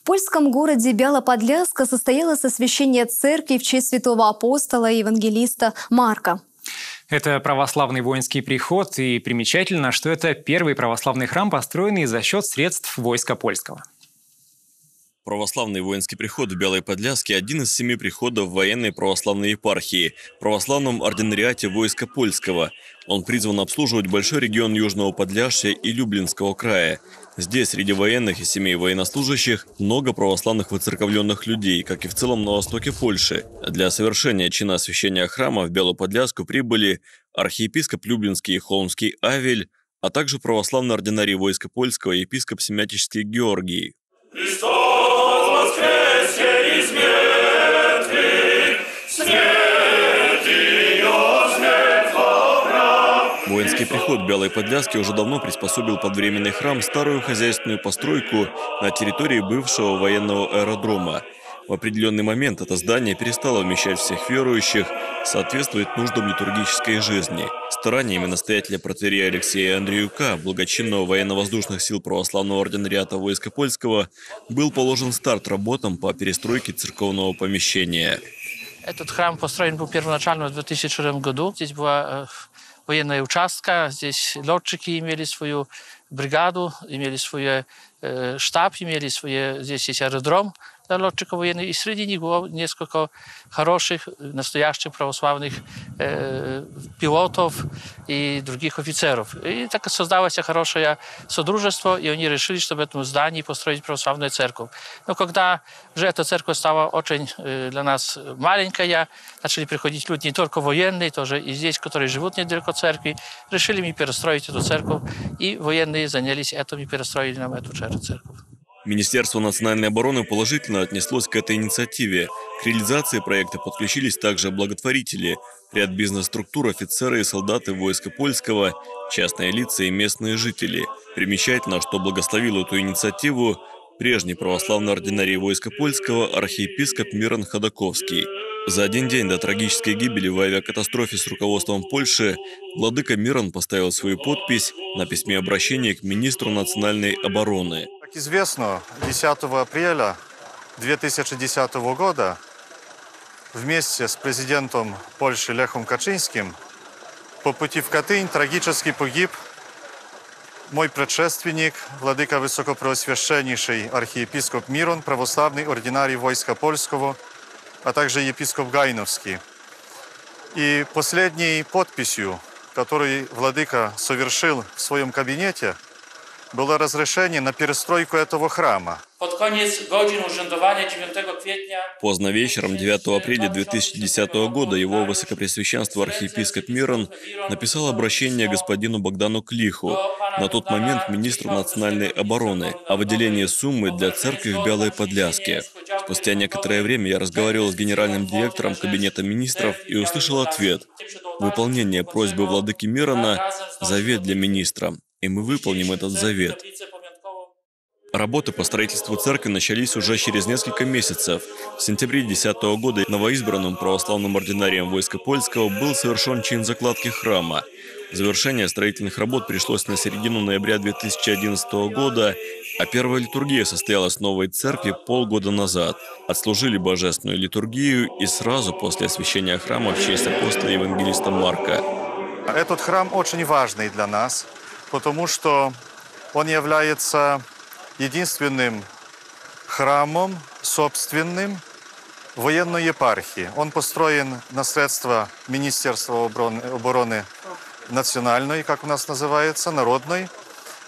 В польском городе Бялоподляска состоялось освящение церкви в честь святого апостола и евангелиста Марка. Это православный воинский приход, и примечательно, что это первый православный храм, построенный за счет средств войска польского. Православный воинский приход в Белой Подляске – один из 7 приходов военной православной епархии, православном ординариате войска польского. Он призван обслуживать большой регион Южного Подляшья и Люблинского края. Здесь среди военных и семей военнослужащих много православных выцерковленных людей, как и в целом на востоке Польши. Для совершения чина освящения храма в Белую Подляску прибыли архиепископ Люблинский и Холмский Авель, а также православный ординарий войска польского епископ Семятический Георгий. Воинский приход Белой Подляски уже давно приспособил под временный храм старую хозяйственную постройку на территории бывшего военного аэродрома. В определенный момент это здание перестало вмещать всех верующих, соответствовать нуждам литургической жизни. Стараниями настоятеля протоиерея Алексея Андреюка, благочинного военно-воздушных сил православного ординариата войска польского, был положен старт работам по перестройке церковного помещения. Этот храм построен был первоначально в 2002 году. Здесь была военная участка, здесь летчики имели свою бригаду, имели свой штаб, здесь есть аэродром для летчиков военных. И среди них было несколько хороших, настоящих православных пилотов и других офицеров. И так создалось хорошее содружество, и они решили, что в этом здании построить православную церковь. Но когда уже эта церковь стала очень для нас маленькая, начали приходить люди не только военные, тоже и здесь, которые живут недалеко от церкви, решили мы перестроить эту церковь, и военные занялись этим и перестроили нам эту церковь. Министерство национальной обороны положительно отнеслось к этой инициативе. К реализации проекта подключились также благотворители, ряд бизнес-структур, офицеры и солдаты войска польского, частные лица и местные жители. Примечательно, что благословил эту инициативу прежний православный ординарий войска польского архиепископ Мирон Ходаковский. За один день до трагической гибели в авиакатастрофе с руководством Польши владыка Мирон поставил свою подпись на письме обращения к министру национальной обороны. Как известно, 10 апреля 2010 года вместе с президентом Польши Лехом Качинским по пути в Катынь трагически погиб мой предшественник, владыка Высокопреосвященнейший архиепископ Мирон, православный ординарий войска польского, а также епископ Гайновский. И последней подписью, которую владыка совершил в своем кабинете, было разрешение на перестройку этого храма. Под конец годин ужендования 9 квітня. Поздно вечером 9 апреля 2010 года его высокопреосвященство архиепископ Мирон написал обращение господину Богдану Клиху, на тот момент министру национальной обороны, о выделении суммы для церкви в Белой Подляске. Спустя некоторое время я разговаривал с генеральным директором кабинета министров и услышал ответ: выполнение просьбы владыки Мирона – завет для министра. И мы выполним этот завет. Работы по строительству церкви начались уже через несколько месяцев. В сентябре 2010 года новоизбранным православным ординарием войска польского был совершен чин закладки храма. Завершение строительных работ пришлось на середину ноября 2011 года, а первая литургия состоялась в новой церкви полгода назад. Отслужили божественную литургию и сразу после освящения храма в честь апостола и евангелиста Марка. Этот храм очень важный для нас, потому что он является единственным храмом собственным военной епархии. Он построен на средства Министерства обороны национальной, как у нас называется, народной.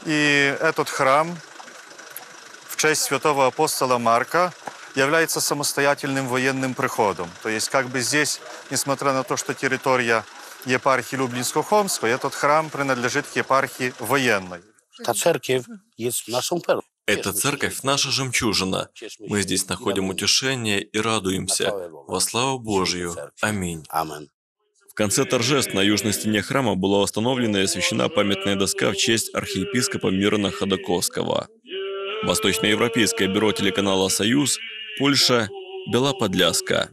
И этот храм в честь святого апостола Марка является самостоятельным военным приходом. То есть как бы здесь, несмотря на то, что территория епархии Люблинско-Холмской, этот храм принадлежит к епархии военной. Эта церковь – наша жемчужина. Мы здесь находим утешение и радуемся. Во славу Божию. Аминь. В конце торжеств на южной стене храма была установлена и освящена памятная доска в честь архиепископа Мирона Ходаковского. Восточноевропейское бюро телеканала «Союз», Польша, Бела Подляска.